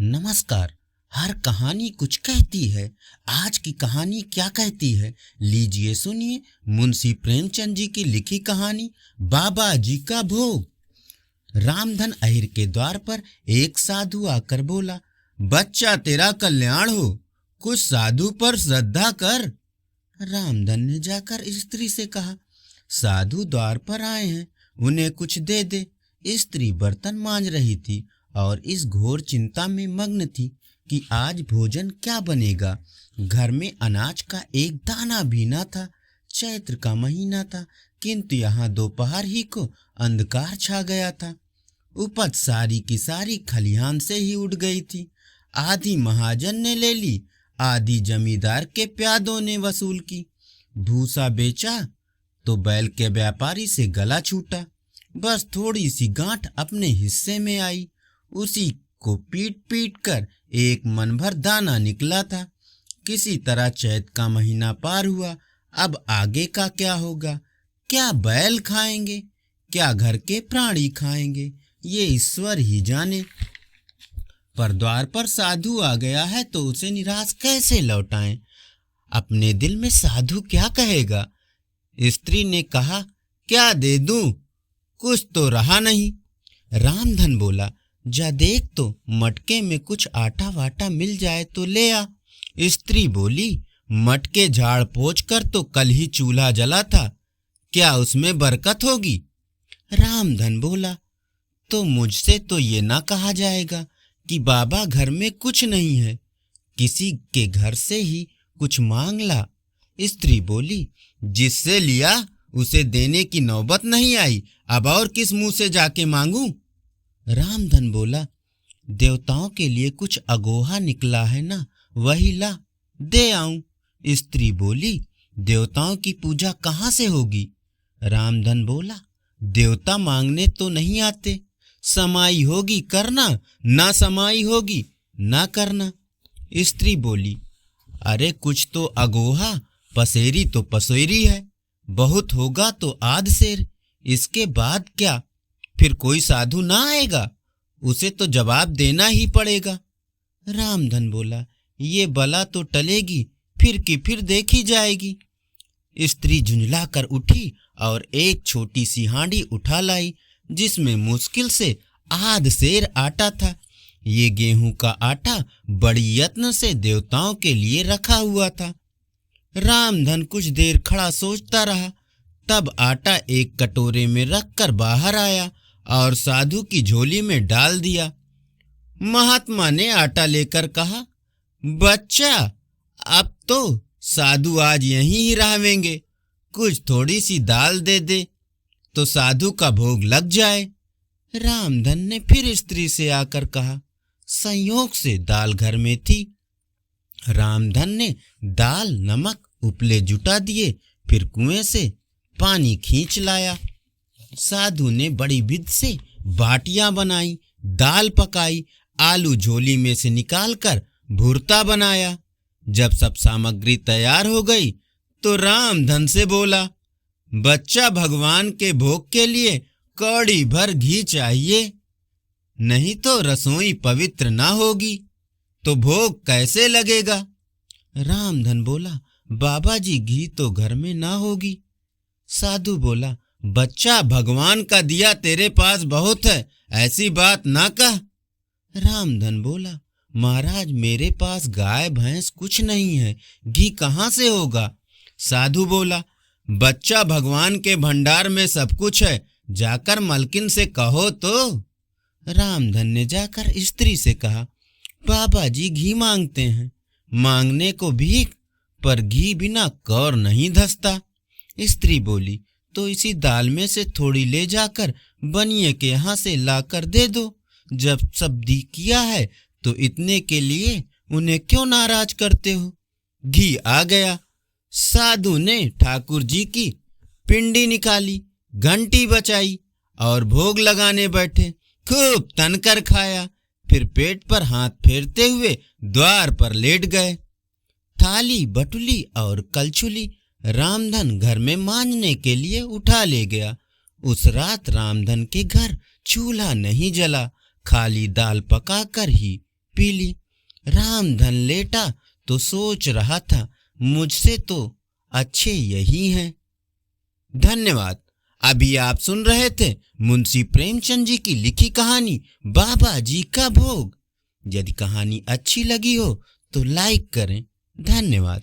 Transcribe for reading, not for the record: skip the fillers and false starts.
नमस्कार। हर कहानी कुछ कहती है। आज की कहानी क्या कहती है, लीजिए सुनिए। मुंशी प्रेमचंद जी की लिखी कहानी बाबा जी का भोग। रामधन अहिर के द्वार पर एक साधु आकर बोला, बच्चा तेरा कल्याण हो, कुछ साधु पर श्रद्धा कर। रामधन ने जाकर स्त्री से कहा, साधु द्वार पर आए हैं, उन्हें कुछ दे दे। स्त्री बर्तन मांज रही थी और इस घोर चिंता में मग्न थी कि आज भोजन क्या बनेगा। घर में अनाज का एक दाना भी न था। चैत्र का महीना था, किंतु यहाँ दोपहर ही को अंधकार छा गया था। उपज सारी की सारी खलिहान से ही उड़ गई थी। आधी महाजन ने ले ली, आधी जमींदार के प्यादों ने वसूल की। भूसा बेचा तो बैल के व्यापारी से गला छूटा। बस थोड़ी सी गांठ अपने हिस्से में आई, उसी को पीट पीट कर एक मन भर दाना निकला था। किसी तरह चैत का महीना पार हुआ। अब आगे का क्या होगा? क्या बैल खाएंगे, क्या घर के प्राणी खाएंगे, ये ईश्वर ही जाने। पर द्वार पर साधु आ गया है तो उसे निराश कैसे लौटाएं? अपने दिल में साधु क्या कहेगा? स्त्री ने कहा, क्या दे दूं? कुछ तो रहा नहीं। रामधन बोला, जा देख तो मटके में कुछ आटा वाटा मिल जाए तो ले आ। स्त्री बोली, मटके झाड़ पोंछ कर तो कल ही चूल्हा जला था, क्या उसमें बरकत होगी? रामधन बोला, तो मुझसे तो ये ना कहा जाएगा कि बाबा घर में कुछ नहीं है, किसी के घर से ही कुछ मांग ला। स्त्री बोली, जिससे लिया उसे देने की नौबत नहीं आई, अब और किस मुंह से जाके मांगूं? रामधन बोला, देवताओं के लिए कुछ अगोहा निकला है ना, वही ला, दे आऊं। स्त्री बोली, देवताओं की पूजा कहाँ से होगी? रामधन बोला, देवता मांगने तो नहीं आते, समाई होगी करना, ना समाई होगी ना करना। स्त्री बोली, अरे कुछ तो अगोहा, पसेरी तो पसेरी है, बहुत होगा तो आध सेर, इसके बाद क्या? फिर कोई साधु ना आएगा, उसे तो जवाब देना ही पड़ेगा। रामधन बोला, ये बला तो टलेगी, फिर की फिर देखी जाएगी। स्त्री झुंझला कर उठी और एक छोटी सी हांडी उठा लाई, जिसमें मुश्किल से आध सेर आटा था। ये गेहूं का आटा बड़ी यत्न से देवताओं के लिए रखा हुआ था। रामधन कुछ देर खड़ा सोचता रहा, तब आटा एक कटोरे में रखकर बाहर आया और साधु की झोली में डाल दिया। महात्मा ने आटा लेकर कहा, बच्चा अब तो साधु आज यहीं ही रहेंगे, कुछ थोड़ी सी दाल दे दे तो साधु का भोग लग जाए। रामधन ने फिर स्त्री से आकर कहा, संयोग से दाल घर में थी। रामधन ने दाल नमक उपले जुटा दिए, फिर कुएं से पानी खींच लाया। साधु ने बड़ी विधि से बाटियां बनाई, दाल पकाई, आलू झोली में से निकालकर भुर्ता बनाया। जब सब सामग्री तैयार हो गई तो रामधन से बोला, बच्चा भगवान के भोग के लिए कौड़ी भर घी चाहिए, नहीं तो रसोई पवित्र ना होगी, तो भोग कैसे लगेगा? रामधन बोला, बाबा जी घी तो घर में ना होगी। साधु बोला, बच्चा भगवान का दिया तेरे पास बहुत है, ऐसी बात ना कह। रामधन बोला, महाराज मेरे पास गाय भैंस कुछ नहीं है, घी कहाँ से होगा? साधु बोला, बच्चा भगवान के भंडार में सब कुछ है, जाकर मलकिन से कहो तो। रामधन ने जाकर स्त्री से कहा, बाबा जी घी मांगते हैं, मांगने को भीख, पर घी बिना कौर नहीं धसता। स्त्री बोली, तो इसी दाल में से थोड़ी ले जाकर बनिए के यहाँ से लाकर दे दो। जब सब दी किया है तो इतने के लिए उन्हें क्यों नाराज करते हो? घी आ गया। साधु ने ठाकुर जी की पिंडी निकाली, घंटी बचाई और भोग लगाने बैठे। खूब तनकर खाया, फिर पेट पर हाथ फेरते हुए द्वार पर लेट गए। थाली बटुली और कलछुली रामधन घर में मांजने के लिए उठा ले गया। उस रात रामधन के घर चूल्हा नहीं जला, खाली दाल पकाकर ही पी ली। रामधन लेटा तो सोच रहा था, मुझसे तो अच्छे यही हैं। धन्यवाद। अभी आप सुन रहे थे मुंशी प्रेमचंद जी की लिखी कहानी बाबा जी का भोग। यदि कहानी अच्छी लगी हो तो लाइक करें। धन्यवाद।